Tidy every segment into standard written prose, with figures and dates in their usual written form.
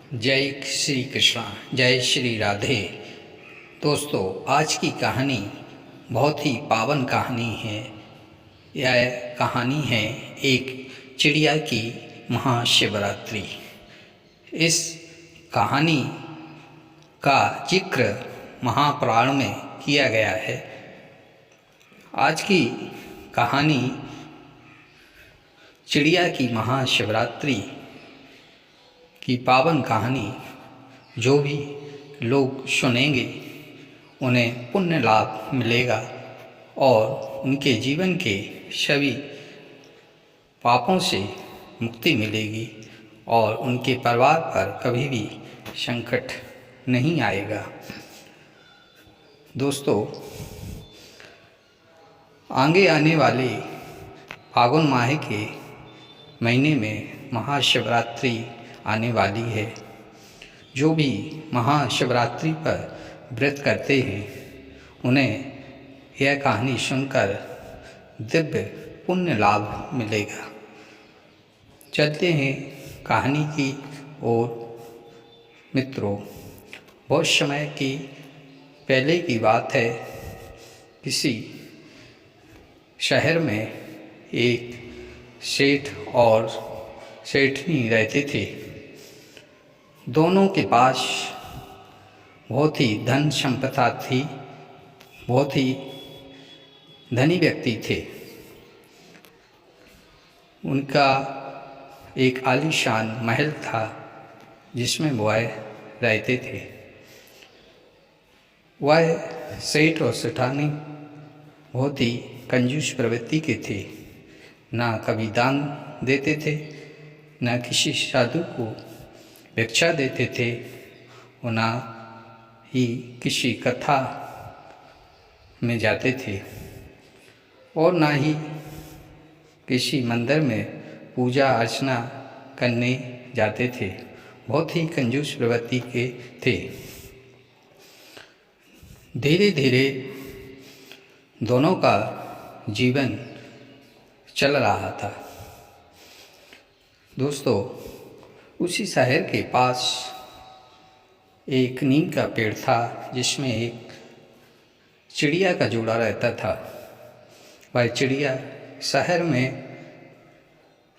जय श्री कृष्णा, जय श्री राधे। दोस्तों, आज की कहानी बहुत ही पावन कहानी है। यह कहानी है एक चिड़िया की महाशिवरात्रि। इस कहानी का जिक्र महापुराण में किया गया है। आज की कहानी चिड़िया की महाशिवरात्रि की पावन कहानी जो भी लोग सुनेंगे उन्हें पुण्य लाभ मिलेगा और उनके जीवन के सभी पापों से मुक्ति मिलेगी और उनके परिवार पर कभी भी संकट नहीं आएगा। दोस्तों, आगे आने वाले फागुन माह के महीने में महाशिवरात्रि आने वाली है। जो भी महाशिवरात्रि पर व्रत करते हैं उन्हें यह कहानी सुनकर दिव्य पुण्य लाभ मिलेगा। चलते हैं कहानी की ओर। मित्रों, बहुत समय की पहले की बात है। किसी शहर में एक सेठ और सेठनी रहते थे। दोनों के पास बहुत ही धन संपदा थी, बहुत ही धनी व्यक्ति थे। उनका एक आलीशान महल था जिसमें वह रहते थे। वह सेठ और सेठानी बहुत ही कंजूस प्रवृत्ति के थे। ना कभी दान देते थे, ना किसी साधु को भिक्षा देते थे, और ना ही किसी कथा में जाते थे, और ना ही किसी मंदिर में पूजा अर्चना करने जाते थे। बहुत ही कंजूस प्रवृत्ति के थे। धीरे धीरे दोनों का जीवन चल रहा था। दोस्तों, उसी शहर के पास एक नीम का पेड़ था जिसमें एक चिड़िया का जोड़ा रहता था। वह चिड़िया शहर में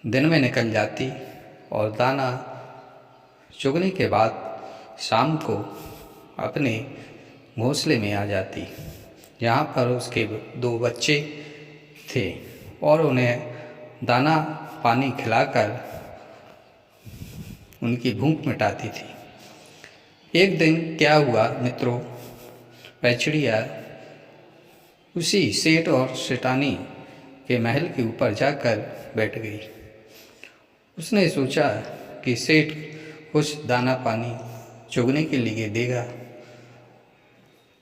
दिन में निकल जाती और दाना चुगने के बाद शाम को अपने घोंसले में आ जाती, जहाँ पर उसके 2 बच्चे थे और उन्हें दाना पानी खिलाकर उनकी भूख मिटाती थी। एक दिन क्या हुआ मित्रों, वह चिड़िया उसी सेठ और सेठानी के महल के ऊपर जाकर बैठ गई। उसने सोचा कि सेठ कुछ दाना पानी चुगने के लिए देगा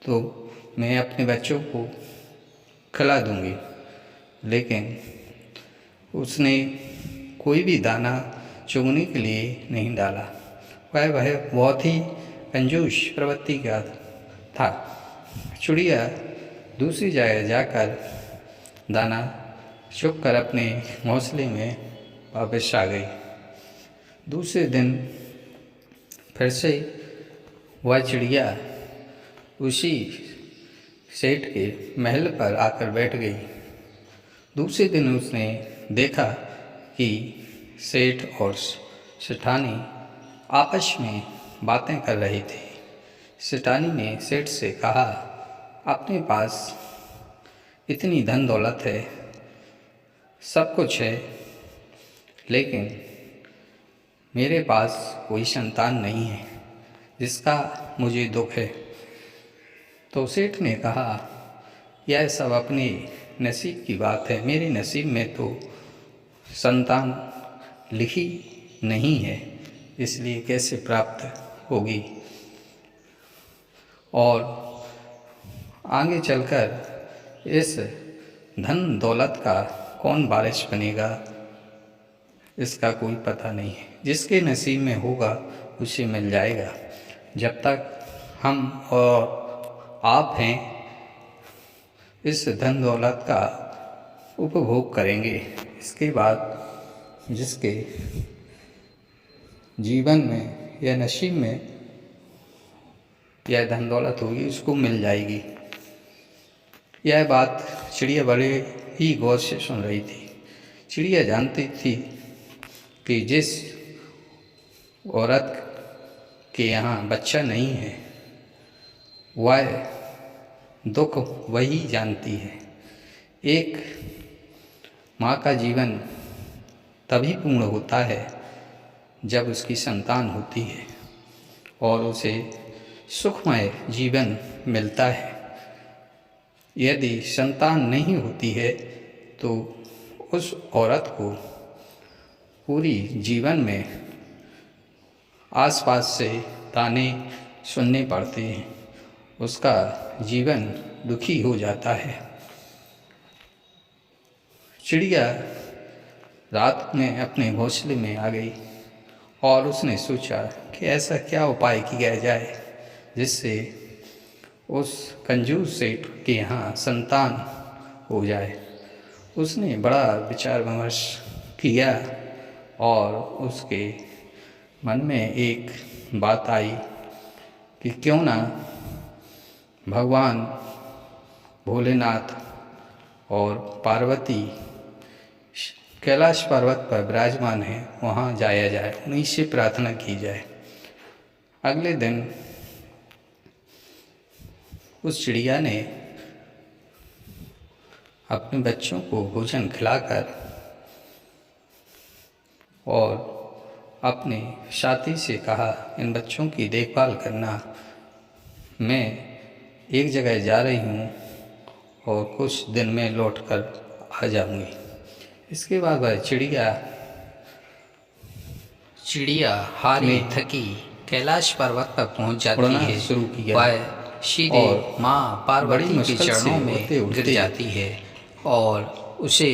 तो मैं अपने बच्चों को खिला दूंगी। लेकिन उसने कोई भी दाना चुगने के लिए नहीं डाला। वह बहुत ही कंजूस प्रवृत्ति का था। चिड़िया दूसरी जगह जाकर दाना चुग कर अपने घोंसले में वापस आ गई। दूसरे दिन फिर से वह चिड़िया उसी सेठ के महल पर आकर बैठ गई। दूसरे दिन उसने देखा कि सेठ और सेठानी आपस में बातें कर रहे थे। सेठानी ने सेठ से कहा, अपने पास इतनी धन दौलत है, सब कुछ है, लेकिन मेरे पास कोई संतान नहीं है जिसका मुझे दुख है। तो सेठ ने कहा, यह सब अपने नसीब की बात है। मेरे नसीब में तो संतान लिखी नहीं है, इसलिए कैसे प्राप्त होगी। और आगे चलकर इस धन दौलत का कौन वारिस बनेगा इसका कोई पता नहीं है। जिसके नसीब में होगा उसे मिल जाएगा। जब तक हम और आप हैं इस धन दौलत का उपभोग करेंगे। इसके बाद जिसके जीवन में यह नसीब में यह धन दौलत होगी उसको मिल जाएगी। यह बात चिड़िया बड़े ही गौर से सुन रही थी। चिड़िया जानती थी कि जिस औरत के यहाँ बच्चा नहीं है वह दुख वही जानती है। एक माँ का जीवन तभी पूर्ण होता है जब उसकी संतान होती है और उसे सुखमय जीवन मिलता है। यदि संतान नहीं होती है तो उस औरत को पूरी जीवन में आसपास से ताने सुनने पड़ते हैं, उसका जीवन दुखी हो जाता है। चिड़िया रात में अपने घोंसले में आ गई और उसने सोचा कि ऐसा क्या उपाय किया जाए जिससे उस कंजूस सेठ के यहाँ संतान हो जाए। उसने बड़ा विचार विमर्श किया और उसके मन में एक बात आई कि क्यों ना भगवान भोलेनाथ और पार्वती कैलाश पर्वत पर विराजमान है, वहाँ जाया जाए, उन्हीं से प्रार्थना की जाए। अगले दिन उस चिड़िया ने अपने बच्चों को भोजन खिलाकर और अपने साथी से कहा, इन बच्चों की देखभाल करना, मैं एक जगह जा रही हूँ और कुछ दिन में लौटकर आ जाऊँगी। इसके बाद वह चिड़िया हारी थकी कैलाश पर्वत पर पहुंच जाती है। शुरू किया वह सीधे माँ पार्वती के चरणों में गिर जाती है और उसे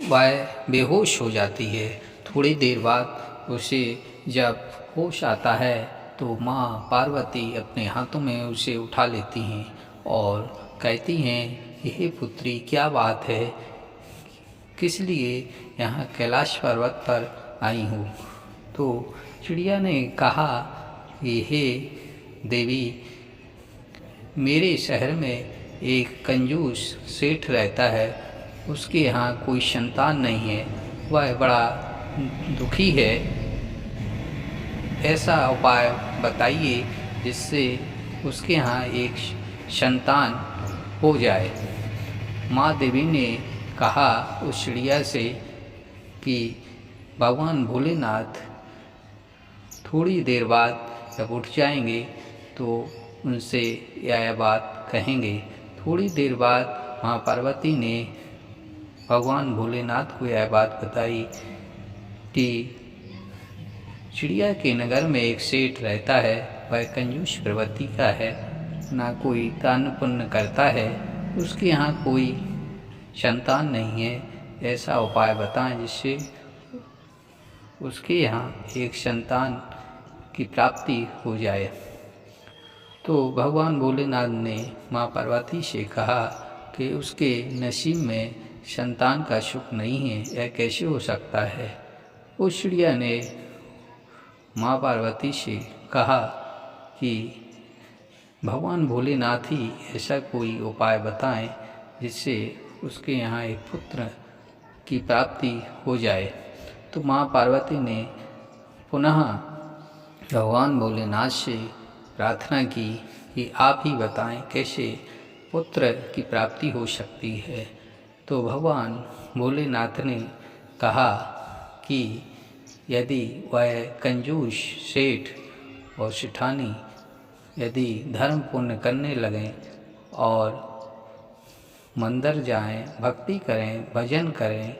वह बेहोश हो जाती है। थोड़ी देर बाद उसे जब होश आता है तो माँ पार्वती अपने हाथों में उसे उठा लेती हैं और कहती हैं, हे पुत्री, क्या बात है, किस लिए यहाँ कैलाश पर्वत पर आई हूँ। तो चिड़िया ने कहा कि हे देवी, मेरे शहर में एक कंजूस सेठ रहता है, उसके यहाँ कोई संतान नहीं है, वह बड़ा दुखी है। ऐसा उपाय बताइए जिससे उसके यहाँ एक संतान हो जाए। माँ देवी ने कहा उस चिड़िया से कि भगवान भोलेनाथ थोड़ी देर बाद जब उठ जाएंगे तो उनसे यह बात कहेंगे। थोड़ी देर बाद माँ पार्वती ने भगवान भोलेनाथ को यह बात बताई कि चिड़िया के नगर में एक सेठ रहता है, वह कंजूस प्रवृत्ति का है, ना कोई दान पुण्य करता है, उसके यहाँ कोई संतान नहीं है। ऐसा उपाय बताएं जिससे उसके यहाँ एक संतान की प्राप्ति हो जाए। तो भगवान भोलेनाथ ने माँ पार्वती से कहा कि उसके नसीब में संतान का सुख नहीं है, यह कैसे हो सकता है। उस चिड़िया ने माँ पार्वती से कहा कि भगवान भोलेनाथ ही ऐसा कोई उपाय बताएं जिससे उसके यहाँ एक पुत्र की प्राप्ति हो जाए। तो माँ पार्वती ने पुनः भगवान भोलेनाथ से प्रार्थना की कि आप ही बताएं कैसे पुत्र की प्राप्ति हो सकती है। तो भगवान भोलेनाथ ने कहा कि यदि वह कंजूस सेठ और सेठानी यदि धर्म पुण्य करने लगें और मंदिर जाएं, भक्ति करें, भजन करें,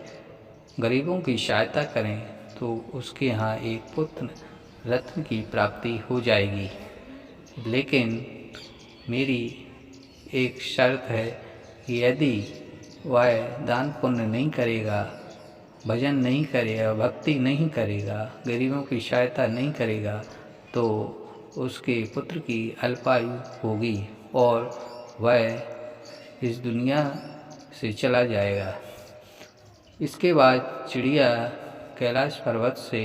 गरीबों की सहायता करें, तो उसके यहाँ एक पुत्र रत्न की प्राप्ति हो जाएगी। लेकिन मेरी एक शर्त है कि यदि वह दान पुण्य नहीं करेगा, भजन नहीं करेगा, भक्ति नहीं करेगा, गरीबों की सहायता नहीं करेगा, तो उसके पुत्र की अल्पायु होगी और वह इस दुनिया से चला जाएगा। इसके बाद चिड़िया कैलाश पर्वत से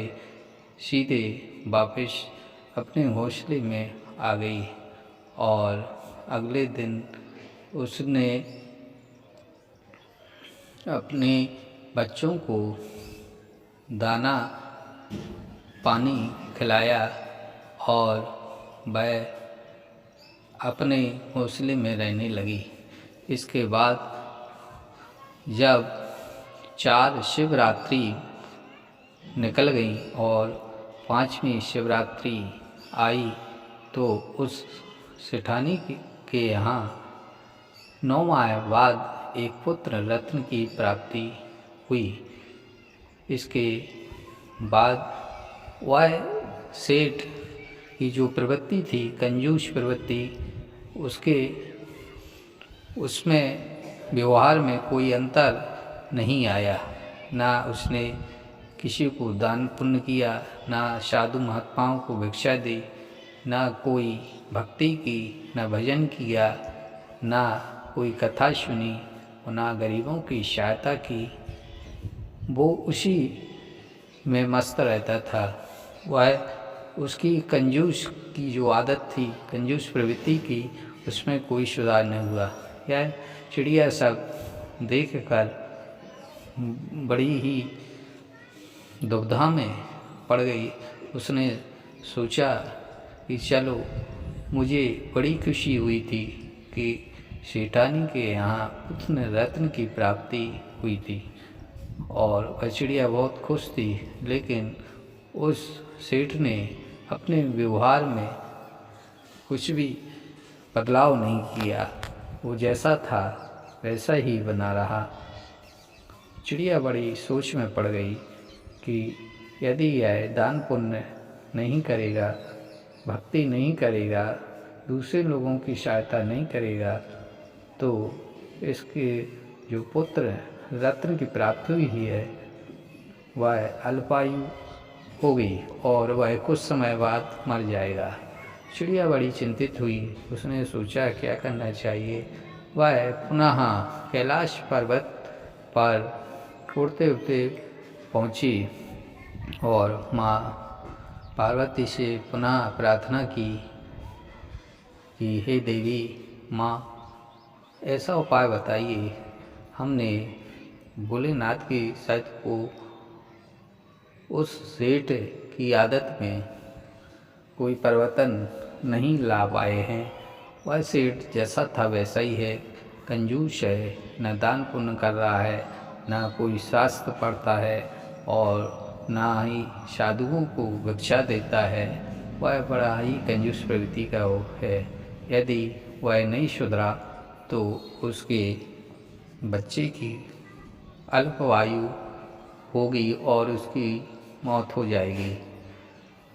सीधे वापस अपने घोंसले में आ गई और अगले दिन उसने अपने बच्चों को दाना पानी खिलाया और वह अपने घोंसले में रहने लगी। इसके बाद जब 4 शिवरात्रि निकल गई और 5वीं शिवरात्रि आई तो उस सेठानी के यहाँ 9 माह बाद एक पुत्र रत्न की प्राप्ति हुई। इसके बाद वह सेठ की जो प्रवृत्ति थी, कंजूस प्रवृत्ति, उसमें व्यवहार में कोई अंतर नहीं आया। ना उसने किसी को दान पुण्य किया, ना साधु महात्माओं को भिक्षा दी, ना कोई भक्ति की, ना भजन किया, ना कोई कथा सुनी और ना गरीबों की सहायता की। वो उसी में मस्त रहता था। वह उसकी कंजूस की जो आदत थी, कंजूस प्रवृत्ति की, उसमें कोई सुधार नहीं हुआ। यह चिड़िया सब देखकर बड़ी ही दुविधा में पड़ गई। उसने सोचा कि चलो, मुझे बड़ी खुशी हुई थी कि सेठानी के यहाँ पुत्र रत्न की प्राप्ति हुई थी और वह चिड़िया बहुत खुश थी। लेकिन उस सेठ ने अपने व्यवहार में कुछ भी बदलाव नहीं किया। वो जैसा था वैसा ही बना रहा। चिड़िया बड़ी सोच में पड़ गई कि यदि यह दान पुण्य नहीं करेगा, भक्ति नहीं करेगा, दूसरे लोगों की सहायता नहीं करेगा, तो इसके जो पुत्र रत्न की प्राप्ति हुई है वह अल्पायु होगी और वह कुछ समय बाद मर जाएगा। चिड़िया बड़ी चिंतित हुई। उसने सोचा क्या करना चाहिए। वह पुनः कैलाश पर्वत पर उड़ते उड़ते पहुँची और माँ पार्वती से पुनः प्रार्थना की कि हे देवी माँ, ऐसा उपाय बताइए। हमने भोलेनाथ की शर्त को उस सेठ की आदत में कोई परिवर्तन नहीं ला पाए हैं। वह सेठ जैसा था वैसा ही है, कंजूस है, न दान पुण्य कर रहा है, न कोई शास्त्र पढ़ता है और ना ही साधुओं को भिक्षा देता है। वह बड़ा ही कंजूस प्रवृत्ति का है। यदि वह नहीं सुधरा तो उसके बच्चे की अल्पवायु होगी और उसकी मौत हो जाएगी।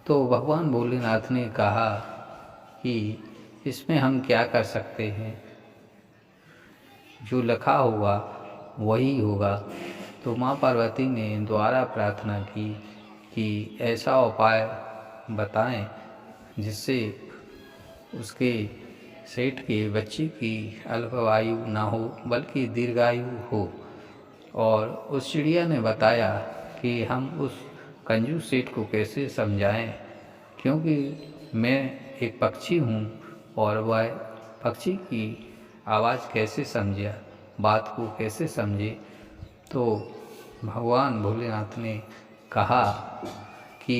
तो भगवान भोलेनाथ ने कहा कि इसमें हम क्या कर सकते हैं, जो लिखा होगा वही होगा। तो माँ पार्वती ने दोबारा प्रार्थना की कि ऐसा उपाय बताएं जिससे उसके सेठ के बच्चे की अल्पवायु ना हो बल्कि दीर्घायु हो। और उस चिड़िया ने बताया कि हम उस कंजूस सेठ को कैसे समझाएं, क्योंकि मैं एक पक्षी हूँ और वह पक्षी की आवाज़ कैसे समझे, बात को कैसे समझे। तो भगवान भोलेनाथ ने कहा कि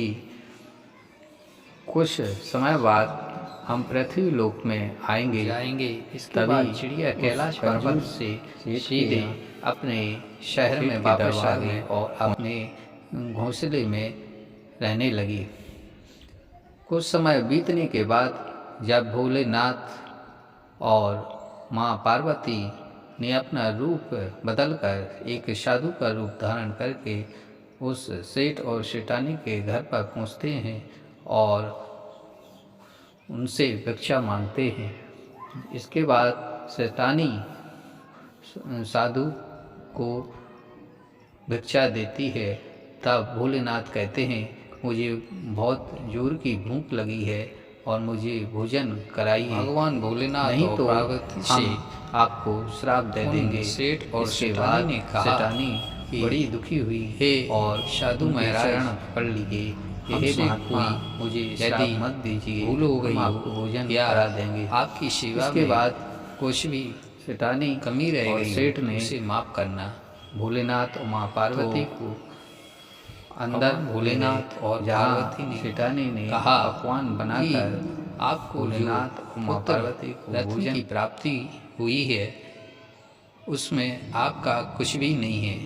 कुछ समय बाद हम पृथ्वी लोक में जाएंगे। इसके बाद चिड़िया कैलाश पर्वत से सीधे अपने शहर में वापस आ गई और अपने घोंसले में रहने लगी। कुछ समय बीतने के बाद जब भोलेनाथ और माँ पार्वती ने अपना रूप बदलकर एक साधु का रूप धारण करके उस सेठ और सेठानी के घर पर पहुँचते हैं और उनसे भिक्षा मांगते हैं। इसके बाद सेठानी साधु को भिक्षा देती है। तब भोलेनाथ कहते हैं, मुझे बहुत जोर की भूख लगी है और मुझे भोजन कराइए। भगवान भोलेनाथ नहीं तो पार्वती से आपको श्राप दे देंगे। सेठ और सेठानी ने कहा, सेठानी बड़ी दुखी हुई है और साधु महाराज पकड़ लीजिए, हमसे कोई मुझे यदि मत दीजिए, भूल हो गई आपको भोजन करा देंगे, आपकी सेवा इसके बाद कुछ भी सेठानी कमी रह गई सेठ ने उसे माफ़ करना। भोलेनाथ और माँ पार्वती को अंदर भोलेनाथ और पार्वती ने सेठानी ने कहा पकवान बनाकर आपको भोलेनाथ और माँ पार्वती को रत्न की प्राप्ति हुई है, उसमें आपका कुछ भी नहीं है।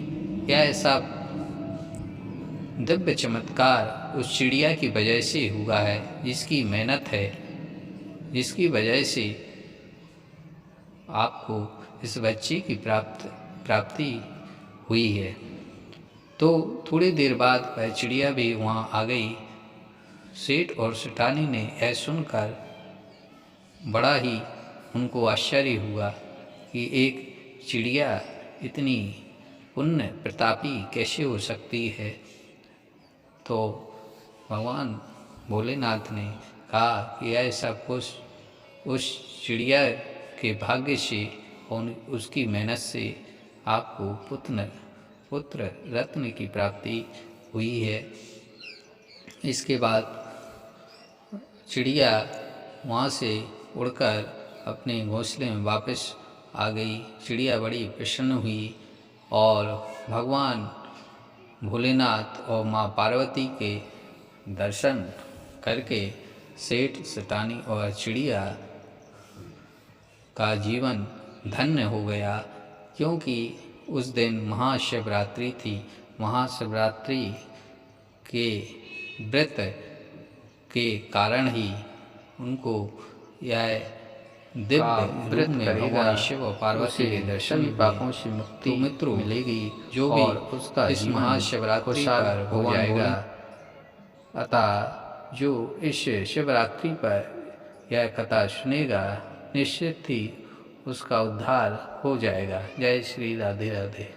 यह ऐसा दिव्य चमत्कार उस चिड़िया की वजह से हुआ है, जिसकी मेहनत है, जिसकी वजह से आपको इस बच्चे की प्राप्ति हुई है। तो थोड़ी देर बाद वह चिड़िया भी वहाँ आ गई। सेठ और सेठानी ने यह सुनकर बड़ा ही उनको आश्चर्य हुआ कि एक चिड़िया इतनी पुण्य प्रतापी कैसे हो सकती है। तो भगवान भोलेनाथ ने कहा कि ऐसा कुछ उस चिड़िया के भाग्य से और उसकी मेहनत से आपको पुत्र रत्न की प्राप्ति हुई है। इसके बाद चिड़िया वहाँ से उड़कर अपने घोंसले में वापस आ गई। चिड़िया बड़ी प्रसन्न हुई और भगवान भोलेनाथ और माँ पार्वती के दर्शन करके सेठ सेठानी और चिड़िया का जीवन धन्य हो गया, क्योंकि उस दिन महाशिवरात्रि थी। महाशिवरात्रि के व्रत के कारण ही उनको यह दिव्य व्रत में भगवान शिव और पार्वती के दर्शन पापों से मुक्ति मित्रों मिलेगी, जो भी उसका इस महाशिवरात्रि पर हो जाएगा। अतः जो इस शिवरात्रि पर यह कथा सुनेगा, निश्चित ही उसका उद्धार हो जाएगा। जय श्री राधे राधे।